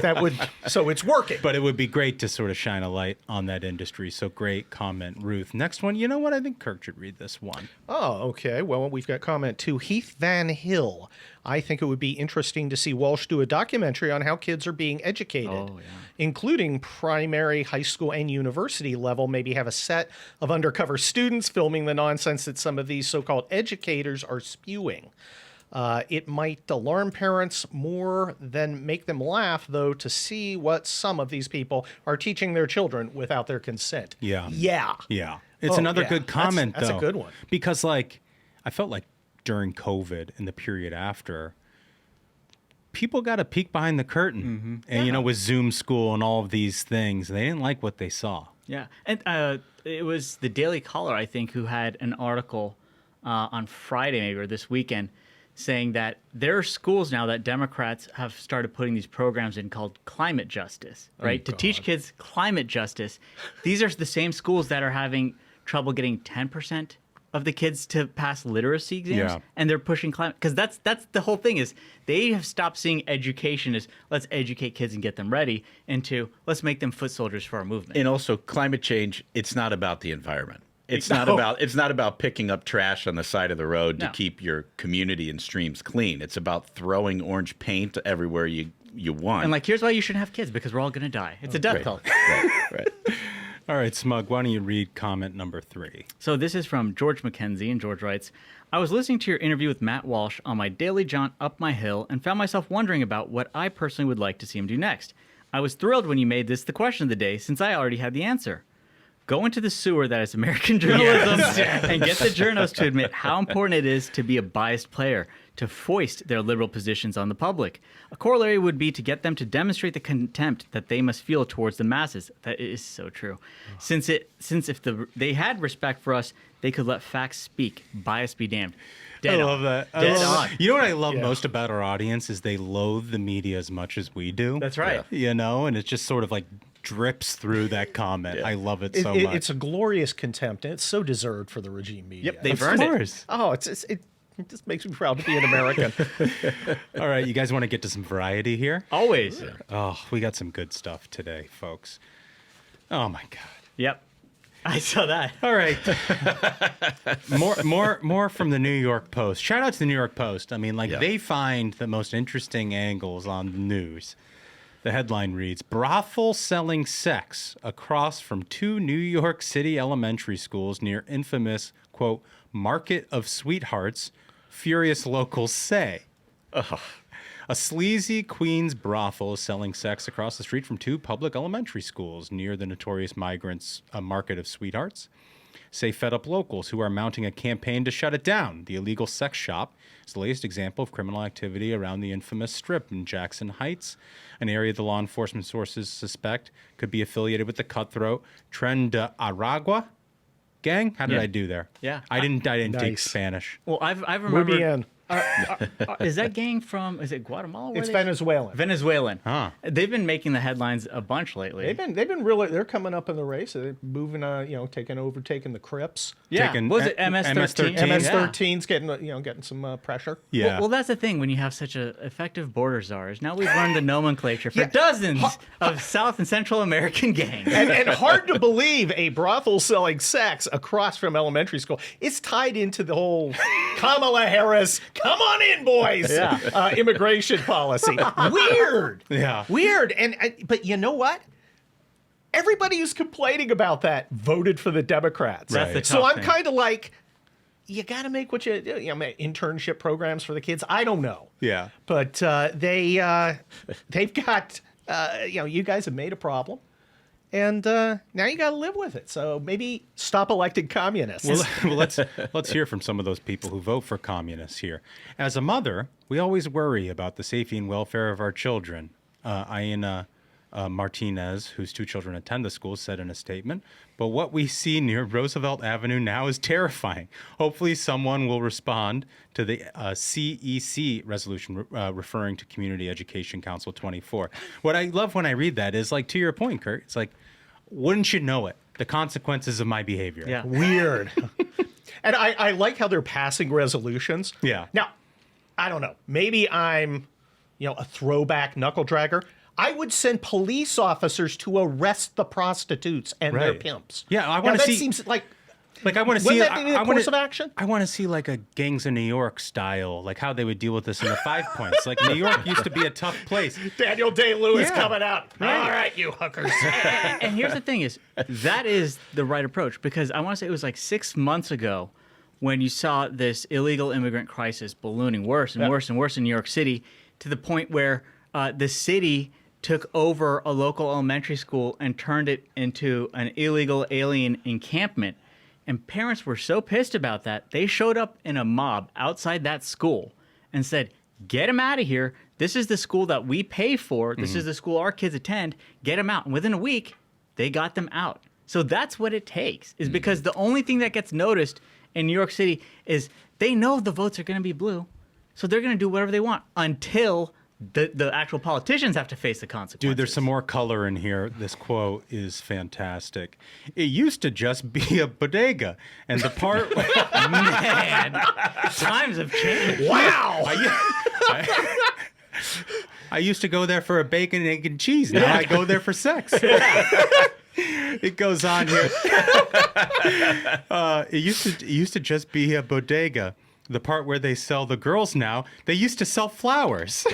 That would, so it's working. But it would be great to sort of shine a light on that industry. So great comment, Ruth. Next one, you know what? I think Kirk should read this one. Oh, okay. Well, we've got comment 2. Heath Van Hill. I think it would be interesting to see Walsh do a documentary on how kids are being educated, including primary, high school, and university level. Maybe have a set of undercover students filming the nonsense that some of these so-called educators are spewing. It might alarm parents more than make them laugh, though, to see what some of these people are teaching their children without their consent. Yeah. Yeah. Yeah. It's Oh, another yeah. good comment, That's though. a good one. Because, like, I felt like during COVID and the period after, people got a peek behind the curtain. And, you know, with Zoom school and all of these things, they didn't like what they saw. Yeah, and it was the Daily Caller, I think, who had an article on Friday, maybe, or this weekend, saying that there are schools now that Democrats have started putting these programs in called climate justice, right? To teach kids climate justice. These are the same schools that are having trouble getting 10% of the kids to pass literacy exams, Yeah. and they're pushing climate, because that's the whole thing, is they have stopped seeing education as let's educate kids and get them ready, into let's make them foot soldiers for our movement. And also, climate change, it's not about the environment. It's not about picking up trash on the side of the road to No. keep your community and streams clean. It's about throwing orange paint everywhere you want. And like, here's why you shouldn't have kids, because we're all gonna die. It's a death right. cult. right. All right, Smug, why don't you read comment number 3? So this is from George McKenzie, and George writes, I was listening to your interview with Matt Walsh on my daily jaunt up my hill and found myself wondering about what I personally would like to see him do next. I was thrilled when you made this the question of the day, since I already had the answer. Go into the sewer that is American journalism and get the journos to admit how important it is to be a biased player, to foist their liberal positions on the public. A corollary would be to get them to demonstrate the contempt that they must feel towards the masses. That is so true. Since if they had respect for us, they could let facts speak. Bias be damned. Dead I on. love that. Dead on. You know what I love most about our audience is they loathe the media as much as we do. That's right. You know, and it just sort of like drips through that comment. I love it so much. It's a glorious contempt, and it's so deserved for the regime media. They've Of earned it. course. Oh, it just makes me proud to be an American. All right, you guys want to get to some variety here? Always. Oh, we got some good stuff today, folks. Oh my God. Yep. I saw that. All right. more from the New York Post. Shout out to the New York Post. I mean, like, they find the most interesting angles on the news. The headline reads, brothel selling sex across from 2 New York City elementary schools near infamous, quote, market of sweethearts, furious locals say. A sleazy Queens brothel is selling sex across the street from 2 public elementary schools near the notorious migrants' market of sweethearts, say fed-up locals who are mounting a campaign to shut it down. The illegal sex shop is the latest example of criminal activity around the infamous Strip in Jackson Heights, an area the law enforcement sources suspect could be affiliated with the cutthroat Tren de Aragua gang. How did I do there? Yeah. I didn't take Nice. Spanish. Well, I've Muy remembered. bien. Is that gang from? Is it Guatemala? Where It's they- Venezuelan. Venezuelan. Huh. They've been making the headlines a bunch lately. They've been really, they're coming up in the race. They're moving, overtaking the Crips. yeah. taking Was it MS-13? MS-13. MS-13's getting some pressure. Yeah. Well, that's the thing when you have such a effective border czars. Now we've learned the nomenclature for dozens of South and Central American gangs. And hard to believe a brothel selling sex across from elementary school. It's tied into the whole Kamala Harris, come on in, boys, immigration policy. Weird. Yeah. Weird. But you know what? Everybody who's complaining about that voted for the Democrats. That's the Right. So tough I'm thing. kind of like, you got to make what make internship programs for the kids. I don't know. Yeah. But they've got, you guys have made a problem. And now you got to live with it. So maybe stop electing communists. Well, let's hear from some of those people who vote for communists here. As a mother, we always worry about the safety and welfare of our children. Aina Martinez, whose 2 children attend the school, said in a statement, but what we see near Roosevelt Avenue now is terrifying. Hopefully someone will respond to the CEC resolution referring to Community Education Council 24. What I love when I read that is, like, to your point, Kurt, it's like, wouldn't you know it? the consequences of my behavior. Yeah. Weird. And I like how they're passing resolutions. Yeah. Now, I don't know. Maybe I'm, a throwback knuckle dragger. I would send police officers to arrest the prostitutes and their Right. pimps. Yeah, I Now, wanna that see- seems like Like I want to see. Wouldn't that be the I course wanna, of action? I want to see like a Gangs of New York style, like how they would deal with this in the 5 points. Like New York used to be a tough place. Daniel Day-Lewis Yeah. coming out. All right, you hookers. And here's the thing is, that is the right approach, because I want to say it was like 6 months ago when you saw this illegal immigrant crisis ballooning worse and worse and worse in New York City, to the point where the city took over a local elementary school and turned it into an illegal alien encampment. And parents were so pissed about that, they showed up in a mob outside that school and said, get him out of here. This is the school that we pay for. This is the school our kids attend. Get him out. And within a week, they got them out. So that's what it takes, is because the only thing that gets noticed in New York City is they know the votes are going to be blue. So they're going to do whatever they want until the actual politicians have to face the consequences. Dude, there's some more color in here. This quote is fantastic. It used to just be a bodega, and the part Man, times have changed. Wow. I used to go there for a bacon, egg, and cheese. Now I go there for sex. It goes on here. It used to just be a bodega. The part where they sell the girls now, they used to sell flowers.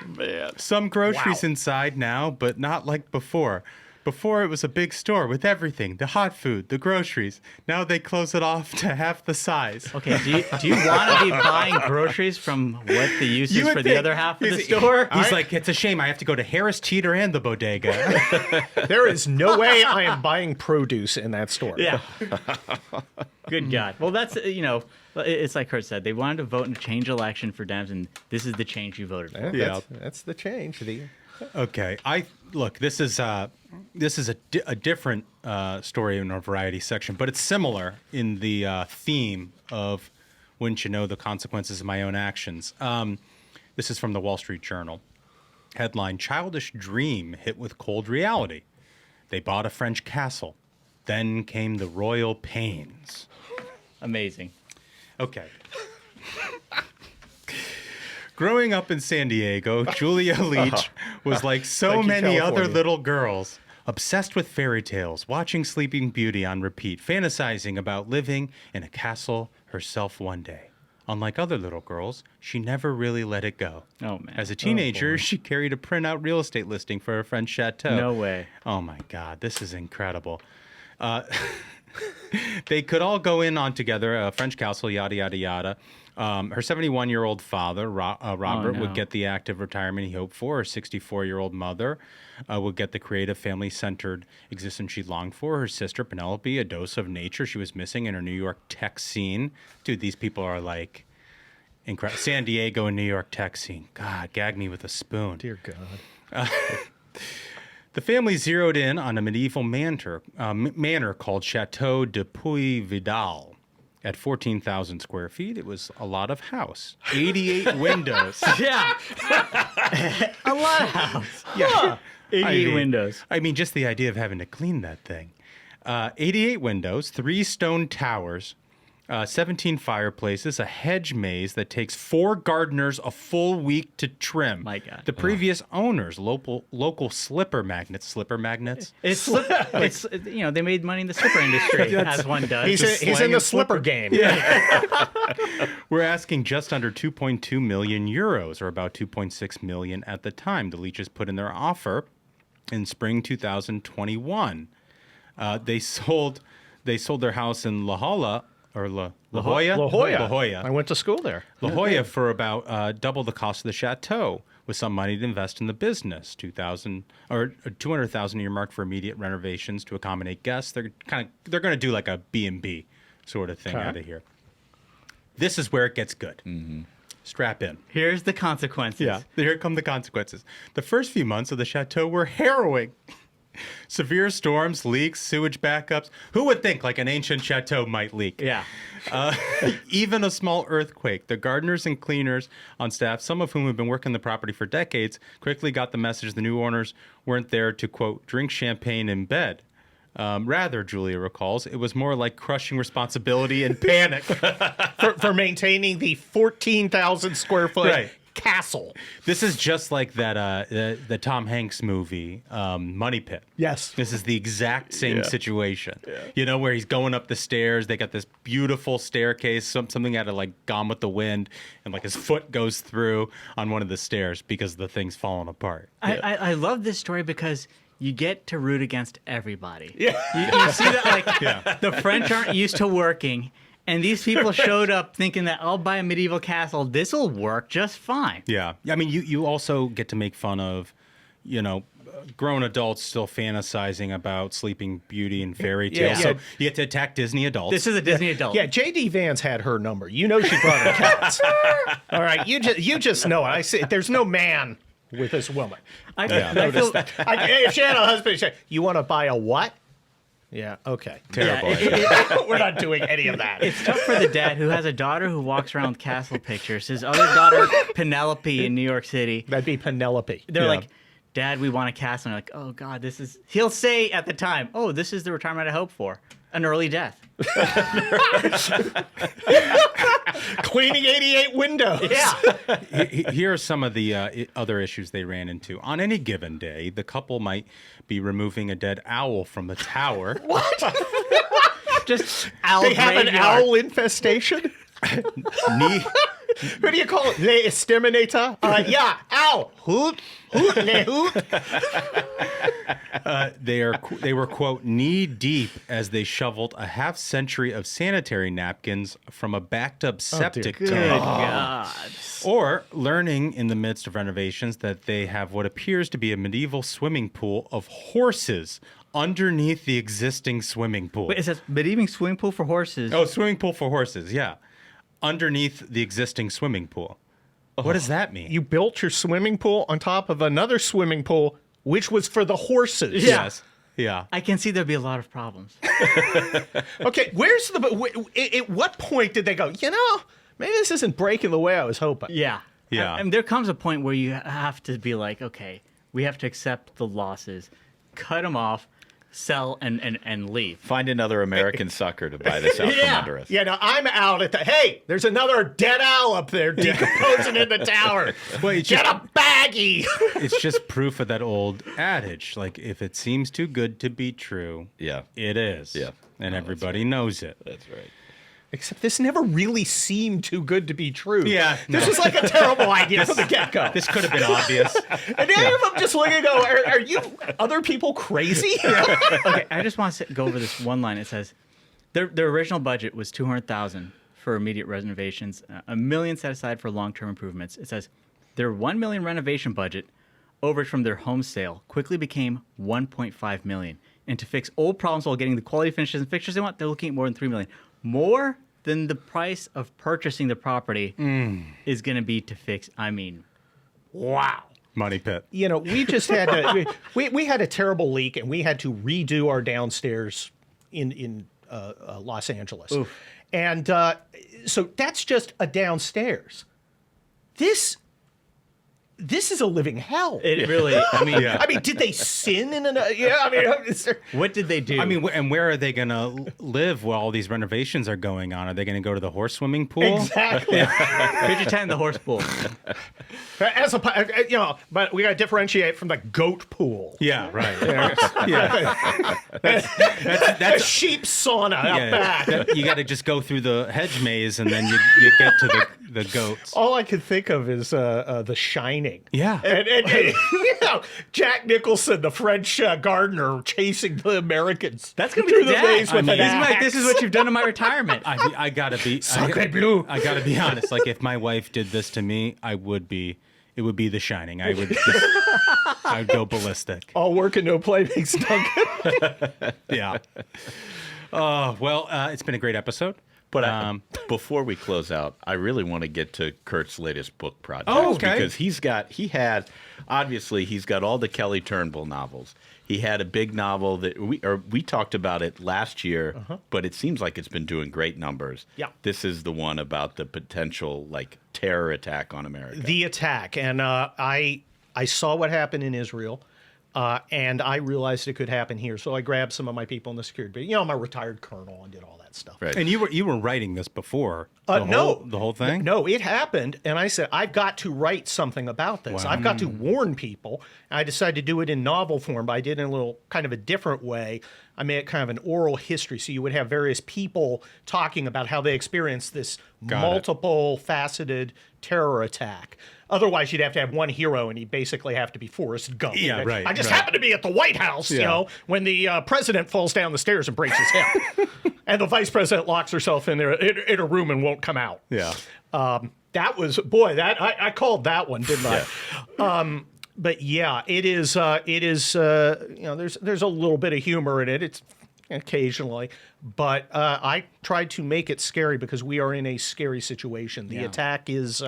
Man. Some groceries Wow. inside now, but not like before. Before it was a big store with everything, the hot food, the groceries. Now they close it off to half the size. Okay, do you want to be buying groceries from what the use You is would for the think- other half of the he's- store? He's like, it's a shame I have to go to Harris Teeter and the bodega. There is no way I am buying produce in that store. Yeah. Good God. Well, that's, it's like Kurt said. They wanted to vote and change election for Dems, and this is the change you voted for. Yeah. That's the change. Okay, this is a different story in our variety section, but it's similar in the theme of wouldn't you know the consequences of my own actions. This is from the Wall Street Journal. Headline: Childish dream hit with cold reality. They bought a French castle. Then came the royal pains. Amazing. Okay. Growing up in San Diego, Julia Leach was like so Thank you, many other California. little girls, obsessed with fairy tales, watching Sleeping Beauty on repeat, fantasizing about living in a castle herself one day. Unlike other little girls, she never really let it go. Oh, man. As a teenager, she carried a printout real estate listing for a French chateau. No way. Oh my God, this is incredible. They could all go in on together, a French castle, yada, yada, yada. Her 71-year-old father, Robert, no. would get the active retirement he hoped for. Her 64-year-old mother would get the creative, family-centered existence she longed for. Her sister, Penelope, a dose of nature she was missing in her New York tech scene. Dude, these people are like incredible. San Diego and New York tech scene. God, gag me with a spoon. Dear God. The family zeroed in on a medieval manor called Chateau de Puy-Vidal. At 14,000 square feet, it was a lot of house. 88 windows. Yeah. A lot of house. Yeah. 88 windows. I mean, just the idea of having to clean that thing. 88 windows, 3 stone towers, 17 fireplaces, a hedge maze that takes 4 gardeners a full week to trim. My God. The previous owners, local slipper magnets. It's they made money in the slipper industry, as one does. He's in slang the and slipper game. We're asking just under 2.2 million euros, or about 2.6 million at the time. The Leaches put in their offer in spring 2021. They sold their house in La Jolla. La Jolla? La Jolla. La Jolla. I went to school there. La Jolla for about double the cost of the chateau, with some money to invest in the business. $200,000 earmarked for immediate renovations to accommodate guests. They're going to do like a B&B sort of thing out of here. This is where it gets good. Mm-hmm. Strap in. Here's the consequences. Yeah, here come the consequences. The first few months of the chateau were harrowing. Severe storms, leaks, sewage backups. Who would think like an ancient chateau might leak? Yeah. Even a small earthquake. The gardeners and cleaners on staff, some of whom have been working the property for decades, quickly got the message the new owners weren't there to, quote, drink champagne in bed. Rather, Julia recalls, it was more like crushing responsibility and panic. for maintaining the 14,000 square foot Right. castle. This is just like that the Tom Hanks movie, Money Pit. Yes. This is the exact same situation. You know, where he's going up the stairs. They got this beautiful staircase, something out of like Gone with the Wind, and like his foot goes through on one of the stairs because the thing's falling apart. I love this story because you get to root against everybody. Yeah. You see that, like, the French aren't used to working, and these people showed up thinking that I'll buy a medieval castle. This will work just fine. Yeah. I mean, you also get to make fun of, you know, grown adults still fantasizing about Sleeping Beauty and fairy tales. Yeah. So you get to attack Disney adults. This is a Disney adult. Yeah, J.D. Vance had her number. You know she brought her cats. All right, you just know it. I see. There's no man with this woman. I Notice feel, that. If she had a husband, she'd say, you want to buy a what? Yeah, okay. Terrible. We're not doing any of that. it's tough for the dad who has a daughter who walks around with castle pictures. His other daughter, Penelope, in New York City. That'd be Penelope. They're like, Dad, we want a castle. And I'm like, oh, God, this is... He'll say at the time, oh, this is the retirement I hope for. An early death. Cleaning 88 windows. Yeah. Here are some of the other issues they ran into. On any given day, the couple might be removing a dead owl from the tower. Just owl They have an graveyard. owl infestation? Knee, What do you call it? Le exterminator? Yeah, owl. Hoot, hoot, le hoot. they were, quote, knee deep as they shoveled a half century of sanitary napkins from a backed up septic Good tank. God. Or learning in the midst of renovations that they have what appears to be a medieval swimming pool of horses underneath the existing swimming pool. Wait, it says medieval swimming pool for horses. Oh, swimming pool for horses, yeah. Underneath the existing swimming pool. What does that mean? You built your swimming pool on top of another swimming pool, which was for the horses. Yeah. Yes. Yeah. I can see there'd be a lot of problems. Okay, at what point did they go, you know, maybe this isn't breaking the way I was hoping? Yeah. Yeah. And there comes a point where you have to be like, okay, we have to accept the losses, cut them off, sell, and leave. Find another American sucker to buy this out from under us. Yeah, no, I'm out at the. Hey, there's another dead owl up there decomposing in the tower. Well, it's Get just- a baggie. It's just proof of that old adage. Like, if it seems too good to be true, Yeah. it is. Yeah. And No, everybody knows it. That's right. Except this never really seemed too good to be true. Yeah, This no. was like a terrible idea from the get-go. This could have been obvious. And now I'm just looking and go, are you other people crazy? Okay, I just want to go over this one line. It says their original budget was $200,000 for immediate renovations, $1 million set aside for long-term improvements. It says their $1 million renovation budget, overage from their home sale, quickly became $1.5 million. And to fix old problems while getting the quality finishes and fixtures they want, they're looking at more than $3 million. More than the price of purchasing the property is going to be to fix. I mean, wow. Money pit. You know, we just had to, we had a terrible leak and we had to redo our downstairs in Los Angeles. Oof. And so that's just a downstairs. This is a living hell. It really, I mean, I mean, did they sin in an? Yeah, I mean, is there, what did they do? I mean, and where are they going to live while all these renovations are going on? Are they going to go to the horse swimming pool? exactly. Picture 10, the horse pool. As a, you know, but we got to differentiate from the goat pool. Yeah, right. Yeah. That's That's sheep sauna out back. you got to just go through the hedge maze and then you get to the goats. All I could think of is The Shining. Yeah. And you know, Jack Nicholson, the French gardener, chasing the Americans. That's gonna be through the dad. maze with I an mean, he's like, axe. this is what you've done in my retirement. I gotta be Sacre bleu. I gotta be honest. Like, if my wife did this to me, it would be The Shining. I'd go ballistic. All work and no play makes Duncan. Yeah. Well, it's been a great episode. But before we close out, I really want to get to Kurt's latest book project. Oh, okay. Because he's got all the Kelly Turnbull novels. He had a big novel that we talked about it last year, but it seems like it's been doing great numbers. Yeah. This is the one about the potential terror attack on America. The Attack. And I saw what happened in Israel. And I realized it could happen here. So I grabbed some of my people in the security. I'm a retired colonel and did all that stuff. Right. And you were writing this before No. the whole thing? No, it happened. And I said, I've got to write something about this. Wow. I've got to warn people. And I decided to do it in novel form, but I did it in a little kind of a different way. I made it kind of an oral history. So you would have various people talking about how they experienced this multiple faceted terror attack. Otherwise, you'd have to have one hero, and he'd basically have to be Forrest Gump. Yeah, right. I just happened to be at the White House, when the president falls down the stairs and breaks his hip. And the vice president locks herself in there in a room and won't come out. Yeah. That was, I called that one, didn't I? But yeah, it is, there's a little bit of humor in it. It's occasionally, but I tried to make it scary because we are in a scary situation. The attack is,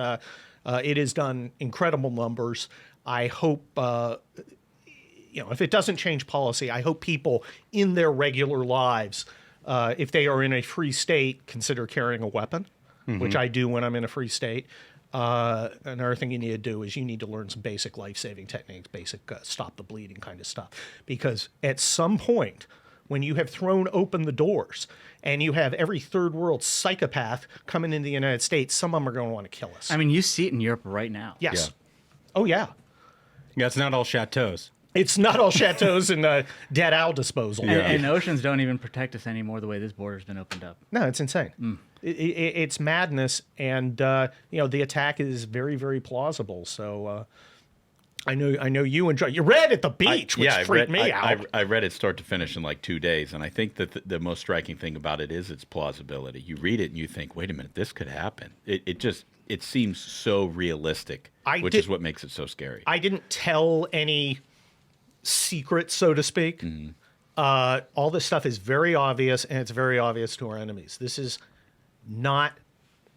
it has done incredible numbers. I hope, if it doesn't change policy, I hope people in their regular lives, if they are in a free state, consider carrying a weapon, which I do when I'm in a free state. Another thing you need to do is you need to learn some basic life-saving techniques, basic stop the bleeding kind of stuff. Because at some point, when you have thrown open the doors and you have every third world psychopath coming into the United States, some of them are going to want to kill us. I mean, you see it in Europe right now. Yes. Yeah. Oh, yeah. Yeah, it's not all chateaus. It's not all chateaus and dead owl disposal. And oceans don't even protect us anymore the way this border's been opened up. No, it's insane. It's madness, and the attack is very, very plausible. So I know you enjoy. You read at the beach, which freaked me out. I read it start to finish in like 2 days, and I think that the most striking thing about it is its plausibility. You read it and you think, wait a minute, this could happen. It seems so realistic, which is what makes it so scary. I didn't tell any secrets, so to speak. All this stuff is very obvious, and it's very obvious to our enemies. This is not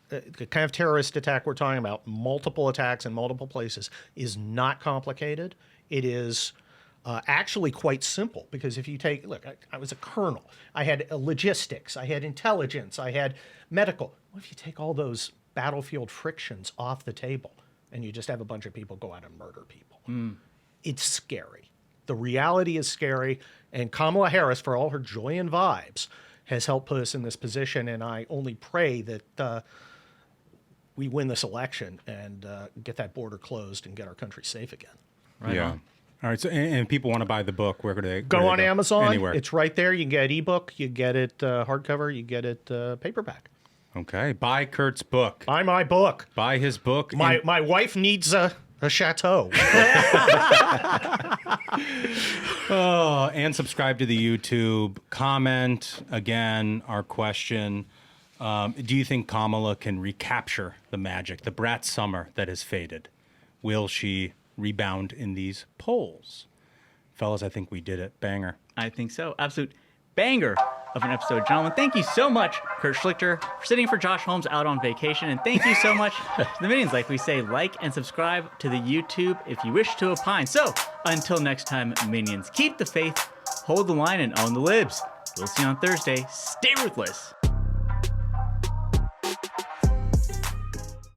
the kind of terrorist attack we're talking about. Multiple attacks in multiple places is not complicated. It is actually quite simple, because if you look, I was a colonel. I had logistics. I had intelligence. I had medical. What if you take all those battlefield frictions off the table and you just have a bunch of people go out and murder people? It's scary. The reality is scary, and Kamala Harris, for all her joy and vibes, has helped put us in this position, and I only pray that we win this election and get that border closed and get our country safe again. Right on. All right, so and people want to buy the book, where could they go on Amazon? Anywhere. It's right there. You can get ebook, you get it hardcover, you get it paperback. Okay, buy Kurt's book. Buy my book. Buy his book. My wife needs a chateau. And subscribe to the YouTube. Comment again our question. Do you think Kamala can recapture the magic, the brat summer that has faded? Will she rebound in these polls? Fellas, I think we did it. Banger. I think so. Absolute banger of an episode, gentlemen. Thank you so much, Kurt Schlichter, for sitting for Josh Holmes out on vacation. And thank you so much to the minions. Like we say, like and subscribe to the YouTube if you wish to opine. So until next time, minions, keep the faith, hold the line, and own the libs. We'll see you on Thursday. Stay ruthless.